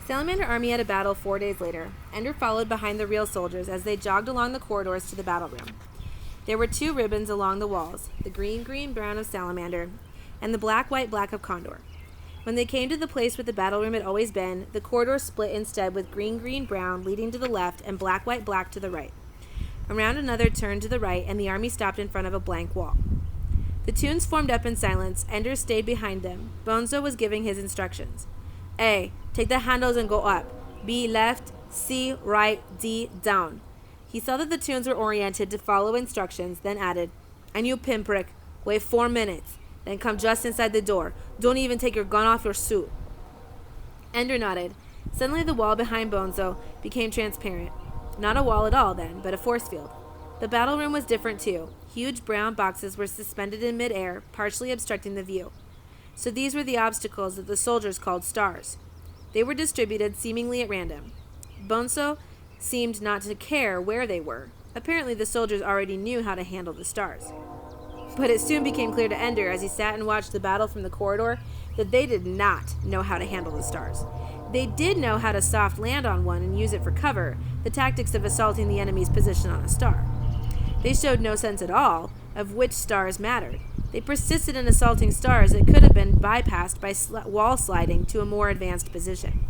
Salamander Army had a battle 4 days later. Ender followed behind the real soldiers as they jogged along the corridors to the battle room. There were 2 ribbons along the walls, the green-brown of Salamander and the black-white-black of Condor. When they came to the place where the battle room had always been, the corridor split instead with green-brown leading to the left and black-white-black to the right. Around another turn to the right, and the army stopped in front of a blank wall. The Toons formed up in silence. Ender stayed behind them. Bonzo was giving his instructions. A. Take the handles and go up. B. Left. C. Right. D. Down. He saw that the Toons were oriented to follow instructions, then added, And you, pinprick, wait 4 minutes. Then come just inside the door. Don't even take your gun off your suit. Ender nodded. Suddenly the wall behind Bonzo became transparent. Not a wall at all, then, but a force field. The battle room was different, too. Huge brown boxes were suspended in midair, partially obstructing the view. So these were the obstacles that the soldiers called stars. They were distributed seemingly at random. Bonzo seemed not to care where they were. Apparently the soldiers already knew how to handle the stars. But it soon became clear to Ender as he sat and watched the battle from the corridor that they did not know how to handle the stars. They did know how to soft land on one and use it for cover, the tactics of assaulting the enemy's position on a star. They showed no sense at all of which stars mattered. They persisted in assaulting stars that could have been bypassed by wall sliding to a more advanced position.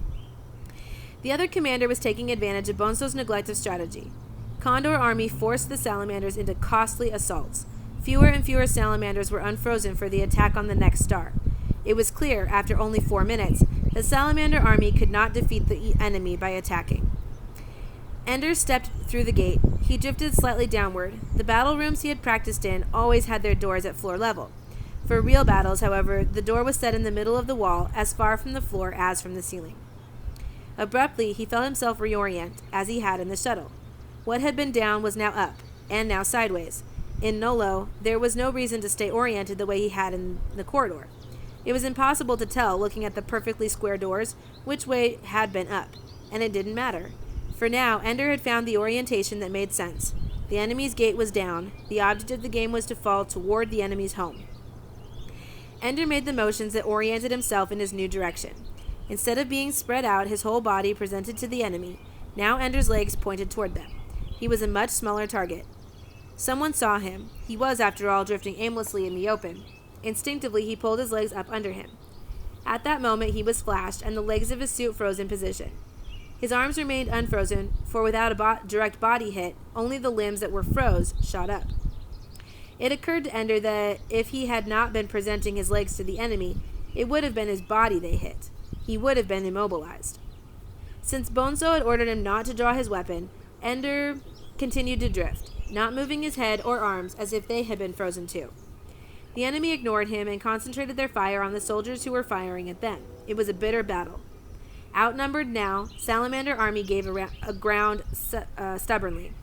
The other commander was taking advantage of Bonzo's neglect of strategy. Condor Army forced the Salamanders into costly assaults. Fewer and fewer Salamanders were unfrozen for the attack on the next star. It was clear, after only 4 minutes, the Salamander Army could not defeat the enemy by attacking. Ender stepped through the gate. He drifted slightly downward. The battle rooms he had practiced in always had their doors at floor level. For real battles, however, the door was set in the middle of the wall, as far from the floor as from the ceiling. Abruptly, he felt himself reorient, as he had in the shuttle. What had been down was now up, and now sideways. In Nolo, there was no reason to stay oriented the way he had in the corridor. It was impossible to tell, looking at the perfectly square doors, which way had been up, and it didn't matter. For now, Ender had found the orientation that made sense. The enemy's gate was down. The object of the game was to fall toward the enemy's home. Ender made the motions that oriented himself in his new direction. Instead of being spread out, his whole body presented to the enemy. Now Ender's legs pointed toward them. He was a much smaller target. Someone saw him. He was, after all, drifting aimlessly in the open. Instinctively, he pulled his legs up under him. At that moment, he was flashed, and the legs of his suit froze in position. His arms remained unfrozen, for without a direct body hit, only the limbs that were froze shot up. It occurred to Ender that if he had not been presenting his legs to the enemy, it would have been his body they hit. He would have been immobilized. Since Bonzo had ordered him not to draw his weapon, Ender continued to drift, not moving his head or arms as if they had been frozen too. The enemy ignored him and concentrated their fire on the soldiers who were firing at them. It was a bitter battle. Outnumbered now, Salamander Army gave ground stubbornly.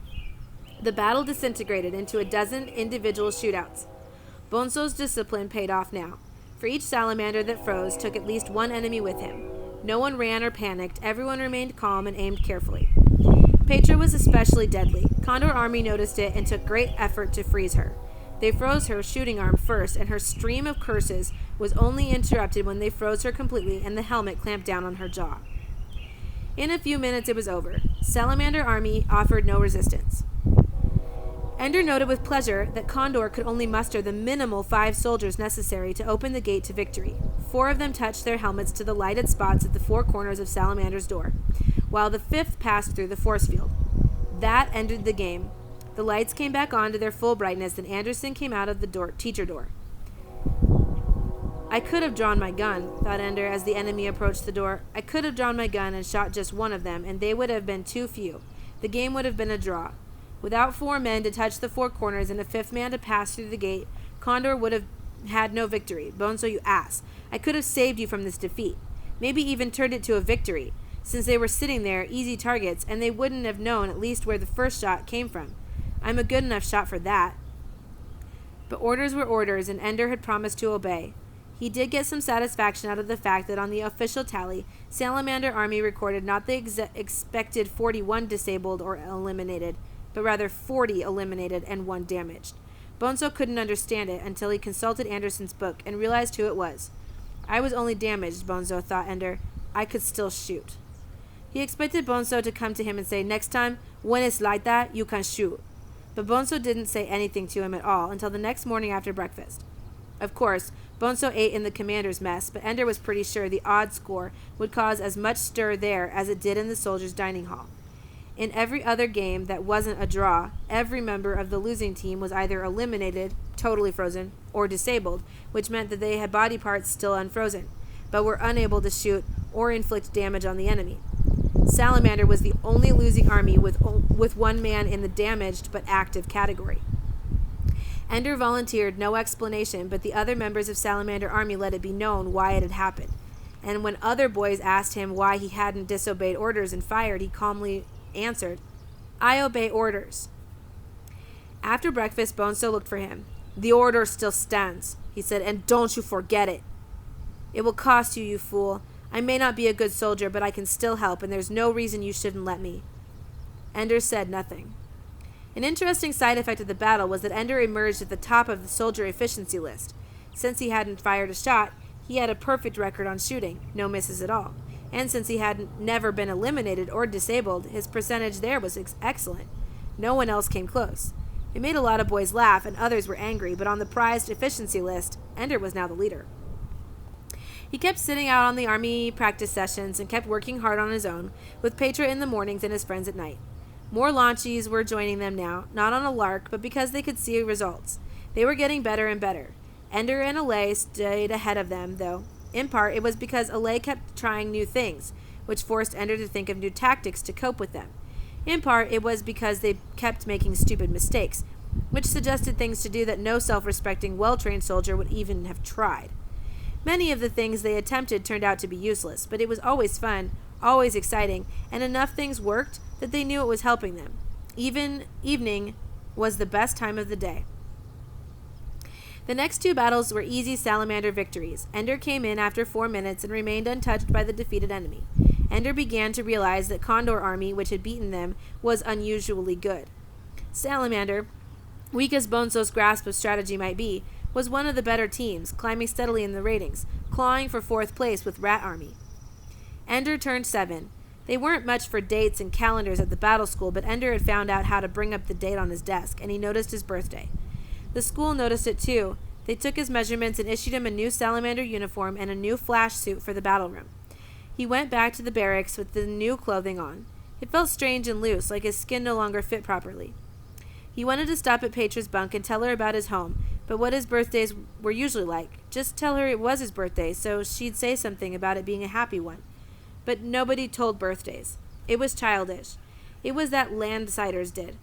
The battle disintegrated into a dozen individual shootouts. Bonzo's discipline paid off now. For each salamander that froze took at least one enemy with him. No one ran or panicked. Everyone remained calm and aimed carefully. Petra was especially deadly. Condor Army noticed it and took great effort to freeze her. They froze her shooting arm first, and her stream of curses was only interrupted when they froze her completely and the helmet clamped down on her jaw. In a few minutes it was over. Salamander Army offered no resistance. Ender noted with pleasure that Condor could only muster the minimal 5 soldiers necessary to open the gate to victory. 4 of them touched their helmets to the lighted spots at the 4 corners of Salamander's door, while the 5th passed through the force field. That ended the game. The lights came back on to their full brightness, and Anderson came out of the teacher door. I could have drawn my gun, thought Ender as the enemy approached the door. I could have drawn my gun and shot just one of them, and they would have been too few. The game would have been a draw. Without 4 men to touch the 4 corners and a 5th man to pass through the gate, Condor would have had no victory. Bonzo, you ass. I could have saved you from this defeat. Maybe even turned it to a victory, since they were sitting there, easy targets, and they wouldn't have known at least where the first shot came from. I'm a good enough shot for that. But orders were orders, and Ender had promised to obey. He did get some satisfaction out of the fact that on the official tally, Salamander Army recorded not the expected 41 disabled or eliminated, but rather 40 eliminated and 1 damaged. Bonzo couldn't understand it until he consulted Anderson's book and realized who it was. I was only damaged, Bonzo thought Ender. I could still shoot. He expected Bonzo to come to him and say, "Next time, when it's like that, you can shoot." But Bonzo didn't say anything to him at all until the next morning after breakfast. Of course, Bonzo ate in the commander's mess, but Ender was pretty sure the odd score would cause as much stir there as it did in the soldiers' dining hall. In every other game that wasn't a draw, every member of the losing team was either eliminated, totally frozen, or disabled, which meant that they had body parts still unfrozen, but were unable to shoot or inflict damage on the enemy. Salamander was the only losing army with one man in the damaged but active category. Ender volunteered no explanation, but the other members of Salamander Army let it be known why it had happened. And when other boys asked him why he hadn't disobeyed orders and fired, he calmly answered, "I obey orders." After breakfast, Bonzo looked for him. "The order still stands," he said, "and don't you forget it." "It will cost you, you fool. I may not be a good soldier, but I can still help, and there's no reason you shouldn't let me." Ender said nothing. An interesting side effect of the battle was that Ender emerged at the top of the soldier efficiency list. Since he hadn't fired a shot, he had a perfect record on shooting, no misses at all. And since he had never been eliminated or disabled, his percentage there was excellent. No one else came close. It made a lot of boys laugh, and others were angry, but on the prized efficiency list, Ender was now the leader. He kept sitting out on the army practice sessions and kept working hard on his own, with Petra in the mornings and his friends at night. More launchies were joining them now, not on a lark, but because they could see results. They were getting better and better. Ender and Alay stayed ahead of them, though. In part, it was because Alay kept trying new things, which forced Ender to think of new tactics to cope with them. In part, it was because they kept making stupid mistakes, which suggested things to do that no self-respecting, well-trained soldier would even have tried. Many of the things they attempted turned out to be useless, but it was always fun, always exciting, and enough things worked that they knew it was helping them. Even evening was the best time of the day. The next two battles were easy Salamander victories. Ender came in after 4 minutes and remained untouched by the defeated enemy. Ender began to realize that Condor Army, which had beaten them, was unusually good. Salamander, weak as Bonzo's grasp of strategy might be, was one of the better teams, climbing steadily in the ratings, clawing for 4th place with Rat Army. Ender turned 7. They weren't much for dates and calendars at the battle school, but Ender had found out how to bring up the date on his desk, and he noticed his birthday. The school noticed it too. They took his measurements and issued him a new Salamander uniform and a new flash suit for the battle room. He went back to the barracks with the new clothing on. It felt strange and loose, like his skin no longer fit properly. He wanted to stop at Petra's bunk and tell her about his home, but what his birthdays were usually like. Just tell her it was his birthday, so she'd say something about it being a happy one. But nobody told birthdays. It was childish. It was that landsiders did.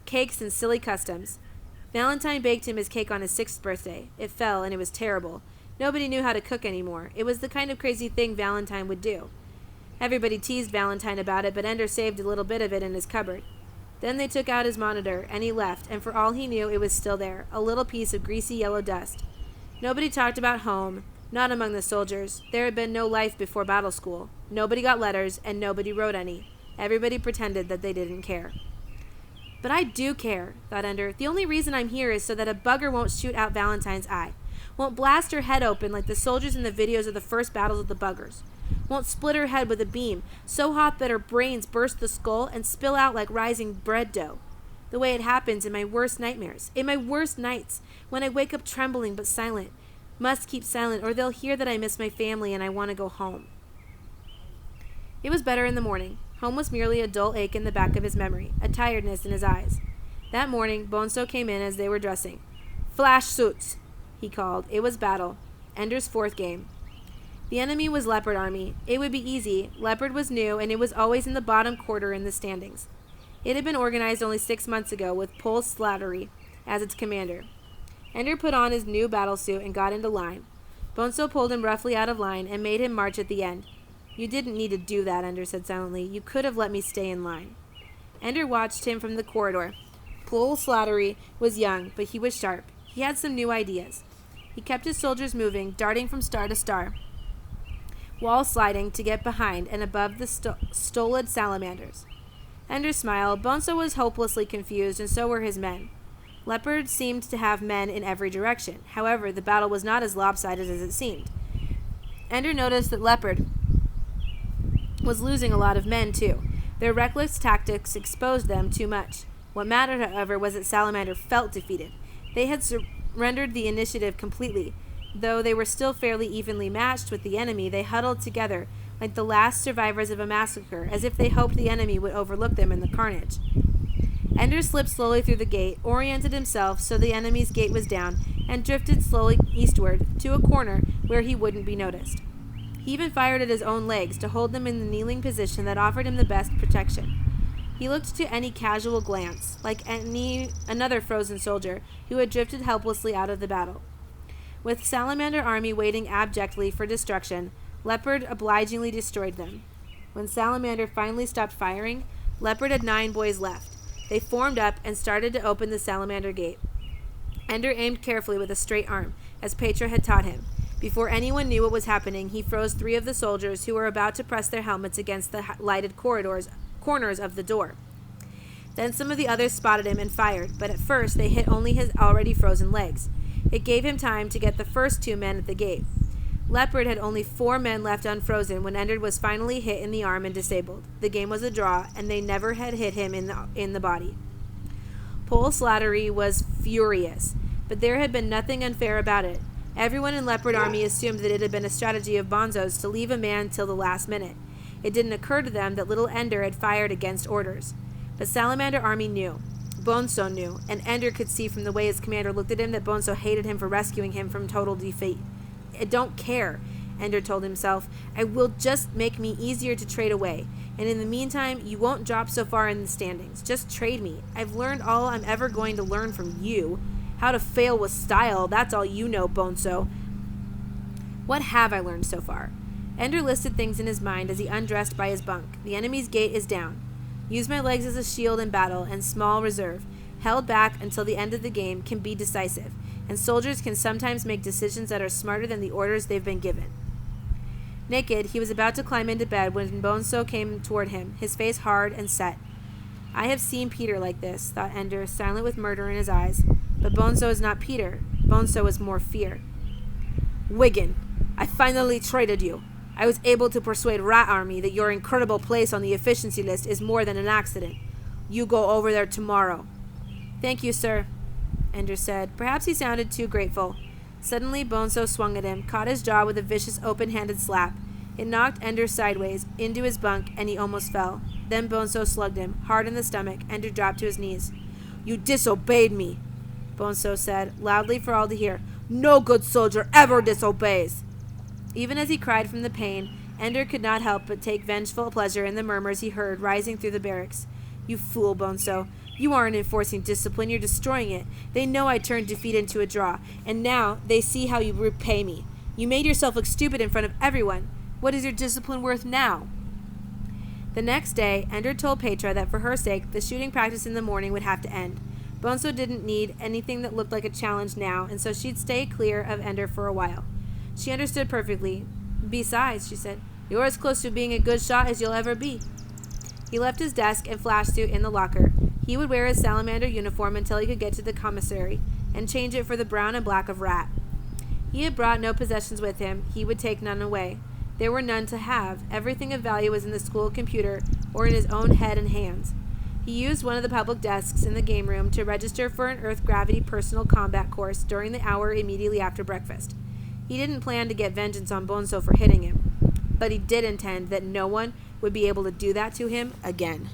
Cakes and silly customs. Valentine baked him his cake on his 6th birthday. It fell, and it was terrible. Nobody knew how to cook anymore. It was the kind of crazy thing Valentine would do. Everybody teased Valentine about it, but Ender saved a little bit of it in his cupboard. Then they took out his monitor, and he left, and for all he knew, it was still there, a little piece of greasy yellow dust. Nobody talked about home, not among the soldiers. There had been no life before battle school. Nobody got letters, and nobody wrote any. Everybody pretended that they didn't care. But I do care, thought Ender. The only reason I'm here is so that a bugger won't shoot out Valentine's eye. Won't blast her head open like the soldiers in the videos of the first battles of the buggers. Won't split her head with a beam, so hot that her brains burst the skull and spill out like rising bread dough. The way it happens in my worst nightmares, in my worst nights, when I wake up trembling but silent. Must keep silent, or they'll hear that I miss my family and I want to go home. It was better in the morning. Home was merely a dull ache in the back of his memory, a tiredness in his eyes. That morning, Bonzo came in as they were dressing. "Flash suits," he called. It was battle. Ender's 4th game. The enemy was Leopard Army. It would be easy. Leopard was new, and it was always in the bottom quarter in the standings. It had been organized only 6 months ago, with Pol Slattery as its commander. Ender put on his new battle suit and got into line. Bonzo pulled him roughly out of line and made him march at the end. "You didn't need to do that," Ender said silently. "You could have let me stay in line." Ender watched him from the corridor. Pol Slattery was young, but he was sharp. He had some new ideas. He kept his soldiers moving, darting from star to star, wall sliding to get behind and above the stolid salamanders. Ender smiled. Bonzo was hopelessly confused, and so were his men. Leopard seemed to have men in every direction. However, the battle was not as lopsided as it seemed. Ender noticed that Leopard was losing a lot of men, too. Their reckless tactics exposed them too much. What mattered, however, was that Salamander felt defeated. They had surrendered the initiative completely. Though they were still fairly evenly matched with the enemy, they huddled together, like the last survivors of a massacre, as if they hoped the enemy would overlook them in the carnage. Ender slipped slowly through the gate, oriented himself so the enemy's gate was down, and drifted slowly eastward to a corner where he wouldn't be noticed. He even fired at his own legs to hold them in the kneeling position that offered him the best protection. He looked to any casual glance, like another frozen soldier who had drifted helplessly out of the battle. With Salamander army waiting abjectly for destruction, Leopard obligingly destroyed them. When Salamander finally stopped firing, Leopard had 9 boys left. They formed up and started to open the Salamander gate. Ender aimed carefully with a straight arm, as Petra had taught him. Before anyone knew what was happening, he froze 3 of the soldiers who were about to press their helmets against the lighted corners of the door. Then some of the others spotted him and fired, but at first they hit only his already frozen legs. It gave him time to get the first 2 men at the gate. Leopard had only 4 men left unfrozen when Ender was finally hit in the arm and disabled. The game was a draw, and they never had hit him in the body. Pole Slattery was furious, but there had been nothing unfair about it. Everyone in Leopard Army assumed that it had been a strategy of Bonzo's to leave a man till the last minute. It didn't occur to them that little Ender had fired against orders. But Salamander Army knew. Bonzo knew, and Ender could see from the way his commander looked at him that Bonzo hated him for rescuing him from total defeat. I don't care, Ender told himself. I will just make me easier to trade away. And in the meantime, you won't drop so far in the standings. Just trade me. I've learned all I'm ever going to learn from you. How to fail with style, that's all you know, Bonzo. What have I learned so far? Ender listed things in his mind as he undressed by his bunk. The enemy's gate is down. Use my legs as a shield in battle and small reserve. Held back until the end of the game can be decisive. And soldiers can sometimes make decisions that are smarter than the orders they've been given. Naked, he was about to climb into bed when Bonzo came toward him, his face hard and set. I have seen Peter like this, thought Ender, silent with murder in his eyes. But Bonzo is not Peter. Bonzo is more fear. Wigan, I finally traded you. I was able to persuade Rat Army that your incredible place on the efficiency list is more than an accident. You go over there tomorrow. Thank you, sir, Ender said. Perhaps he sounded too grateful. Suddenly, Bonzo swung at him, caught his jaw with a vicious open-handed slap. It knocked Ender sideways, into his bunk, and he almost fell. Then Bonzo slugged him, hard in the stomach. Ender dropped to his knees. You disobeyed me, Bonzo said, loudly for all to hear. No good soldier ever disobeys. Even as he cried from the pain, Ender could not help but take vengeful pleasure in the murmurs he heard rising through the barracks. You fool, Bonzo. You aren't enforcing discipline, you're destroying it. They know I turned defeat into a draw, and now they see how you repay me. You made yourself look stupid in front of everyone. What is your discipline worth now? The next day, Ender told Petra that for her sake, the shooting practice in the morning would have to end. Bonzo didn't need anything that looked like a challenge now, and so she'd stay clear of Ender for a while. She understood perfectly. Besides, she said, you're as close to being a good shot as you'll ever be. He left his desk and flash suit in the locker. He would wear his Salamander uniform until he could get to the commissary, and change it for the brown and black of Rat. He had brought no possessions with him. He would take none away. There were none to have. Everything of value was in the school computer or in his own head and hands. He used one of the public desks in the game room to register for an Earth Gravity personal combat course during the hour immediately after breakfast. He didn't plan to get vengeance on Bonzo for hitting him, but he did intend that no one would be able to do that to him again.